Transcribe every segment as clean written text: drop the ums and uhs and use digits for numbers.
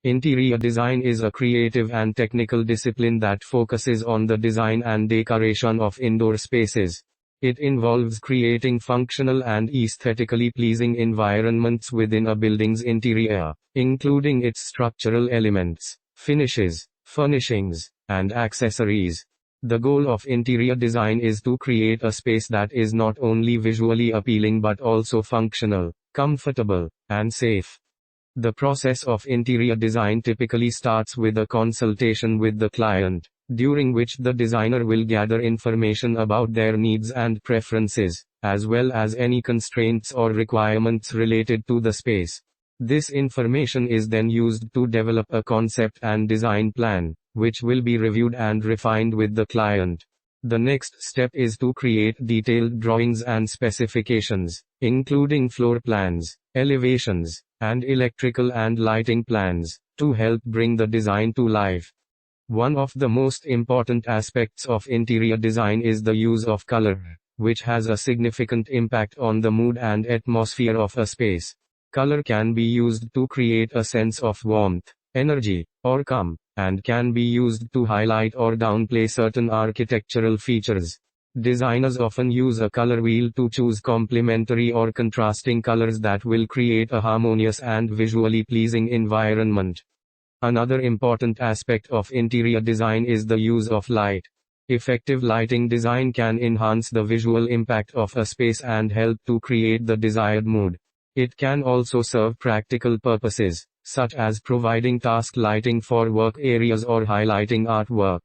Interior design is a creative and technical discipline that focuses on the design and decoration of indoor spaces. It involves creating functional and aesthetically pleasing environments within a building's interior, including its structural elements, finishes, furnishings, and accessories. The goal of interior design is to create a space that is not only visually appealing but also functional, comfortable, and safe. The process of interior design typically starts with a consultation with the client, during which the designer will gather information about their needs and preferences, as well as any constraints or requirements related to the space. This information is then used to develop a concept and design plan, which will be reviewed and refined with the client. The next step is to create detailed drawings and specifications, including floor plans, elevations, and electrical and lighting plans, to help bring the design to life. One of the most important aspects of interior design is the use of color, which has a significant impact on the mood and atmosphere of a space. Color can be used to create a sense of warmth, energy, or calm, and can be used to highlight or downplay certain architectural features. Designers often use a color wheel to choose complementary or contrasting colors that will create a harmonious and visually pleasing environment. Another important aspect of interior design is the use of light. Effective lighting design can enhance the visual impact of a space and help to create the desired mood. It can also serve practical purposes, such as providing task lighting for work areas or highlighting artwork.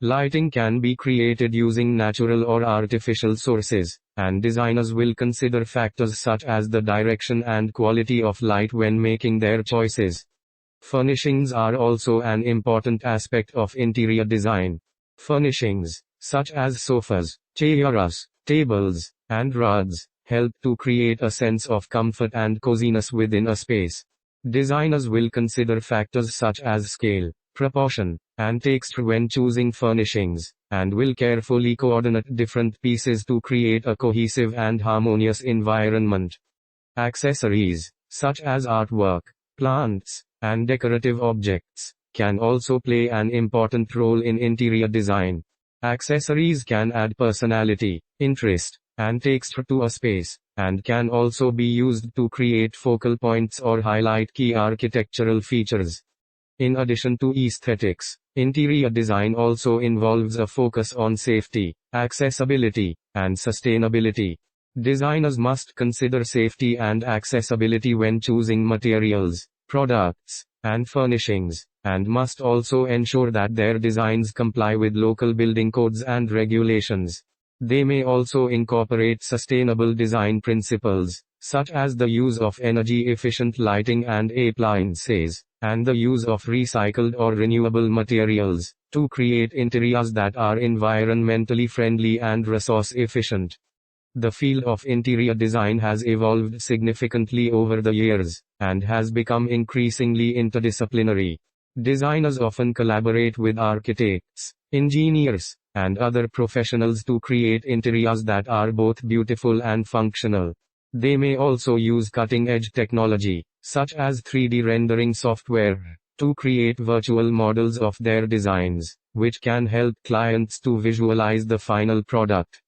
Lighting can be created using natural or artificial sources, and designers will consider factors such as the direction and quality of light when making their choices. Furnishings are also an important aspect of interior design. Furnishings, such as sofas, chairs, tables, and rugs, help to create a sense of comfort and coziness within a space. Designers will consider factors such as scale, proportion, and texture when choosing furnishings, and will carefully coordinate different pieces to create a cohesive and harmonious environment. Accessories, such as artwork, plants, and decorative objects, can also play an important role in interior design. Accessories can add personality, interest, and texture to a space, and can also be used to create focal points or highlight key architectural features. In addition to aesthetics, interior design also involves a focus on safety, accessibility, and sustainability. Designers must consider safety and accessibility when choosing materials, products, and furnishings, and must also ensure that their designs comply with local building codes and regulations. They may also incorporate sustainable design principles, such as the use of energy-efficient lighting and appliances, and the use of recycled or renewable materials, to create interiors that are environmentally friendly and resource-efficient. The field of interior design has evolved significantly over the years, and has become increasingly interdisciplinary. Designers often collaborate with architects, engineers, and other professionals to create interiors that are both beautiful and functional. They may also use cutting-edge technology, such as 3D rendering software, to create virtual models of their designs, which can help clients to visualize the final product.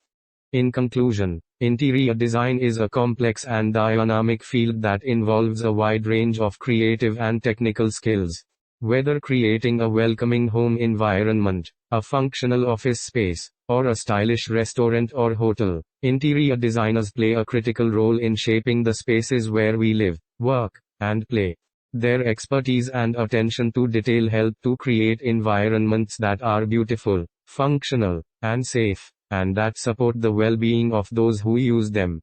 In conclusion, interior design is a complex and dynamic field that involves a wide range of creative and technical skills. Whether creating a welcoming home environment, a functional office space, or a stylish restaurant or hotel, interior designers play a critical role in shaping the spaces where we live, work, and play. Their expertise and attention to detail help to create environments that are beautiful, functional, and safe, and that support the well-being of those who use them.